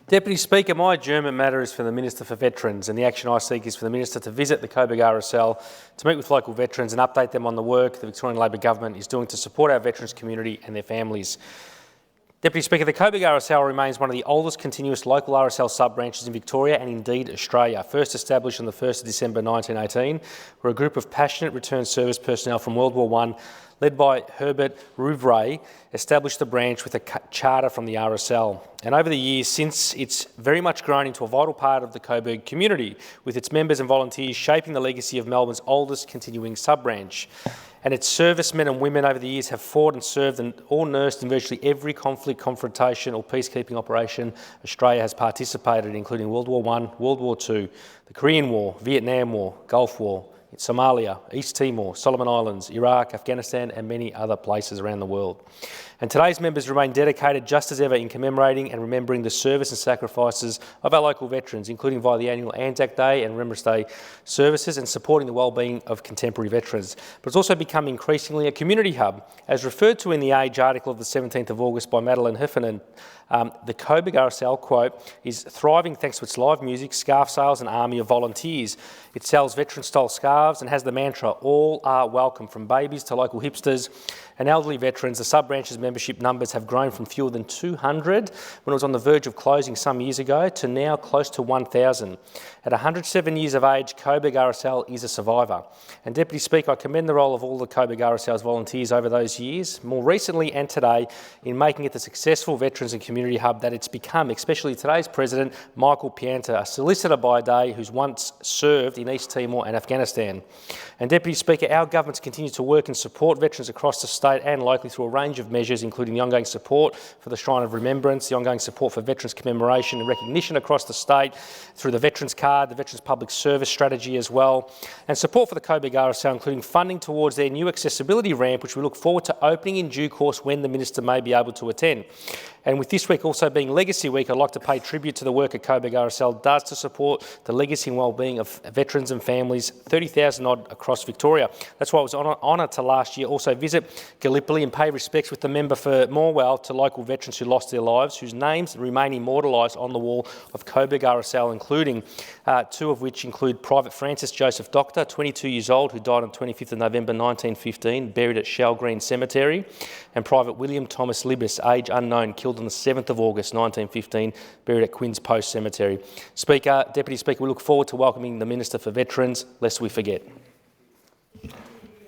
Deputy Speaker, my adjournment matter is for the Minister for Veterans, and the action I seek is for the Minister to visit the Coburg RSL, to meet with local veterans and update them on the work the Victorian Labor Government is doing to support our veterans community and their families. Deputy Speaker, the Coburg RSL remains one of the oldest continuous local RSL sub-branches in Victoria and indeed Australia. First established on the 1st of December 1918, where a group of passionate returned service personnel from World War I, led by Herbert Rouvray, established the branch with a charter from the RSL. And over the years since, it's very much grown into a vital part of the Coburg community, with its members and volunteers shaping the legacy of Melbourne's oldest continuing sub-branch. And its servicemen and women over the years have fought and served and all nursed in virtually every conflict, confrontation or peacekeeping operation Australia has participated in, including World War I, World War II, the Korean War, Vietnam War, Gulf War, Somalia, East Timor, Solomon Islands, Iraq, Afghanistan and many other places around the world. And today's members remain dedicated just as ever in commemorating and remembering the service and sacrifices of our local veterans, including via the annual Anzac Day and Remembrance Day services and supporting the wellbeing of contemporary veterans. But it's also become increasingly a community hub. As referred to in the Age article of the 17th of August by Madeleine Heffernan, the Coburg RSL, quote, is thriving thanks to its live music, scarf sales and army of volunteers. It sells veteran-style scarves and has the mantra, all are welcome, from babies to local hipsters and elderly veterans. The sub-branch's membership numbers have grown from fewer than 200 when it was on the verge of closing some years ago to now close to 1,000. At 107 years of age, Coburg RSL is a survivor. And Deputy Speaker, I commend the role of all the Coburg RSL's volunteers over those years, more recently and today, in making it the successful veterans and community hub that it's become, especially today's President, Michael Pianta, a solicitor by day who's once served in East Timor and Afghanistan. And Deputy Speaker, our governments continue to work and support veterans across the state and locally through a range of measures, including the ongoing support for the Shrine of Remembrance, the ongoing support for veterans commemoration and recognition across the state, through the Veterans Card, the Veterans Public Service Strategy as well, and support for the Coburg RSL, including funding towards their new accessibility ramp, which we look forward to opening in due course when the Minister may be able to attend. And with this week also being Legacy Week, I'd like to pay tribute to the work at Coburg RSL does to support the legacy and wellbeing of veterans and families, 30,000 odd across Victoria. That's why I was honoured to last year also visit Gallipoli and pay respects with the member for Morwell to local veterans who lost their lives, whose names remain immortalised on the wall of Coburg RSL, including two of which include Private Francis Joseph Doctor, 22 years old, who died on 25th of November 1915, buried at Shell Green Cemetery, and Private William Thomas Libis, age unknown, killed on the 7th of August 1915, buried at Quinns Post Cemetery. Speaker, Deputy Speaker, we look forward to welcoming the Minister for Veterans, lest we forget.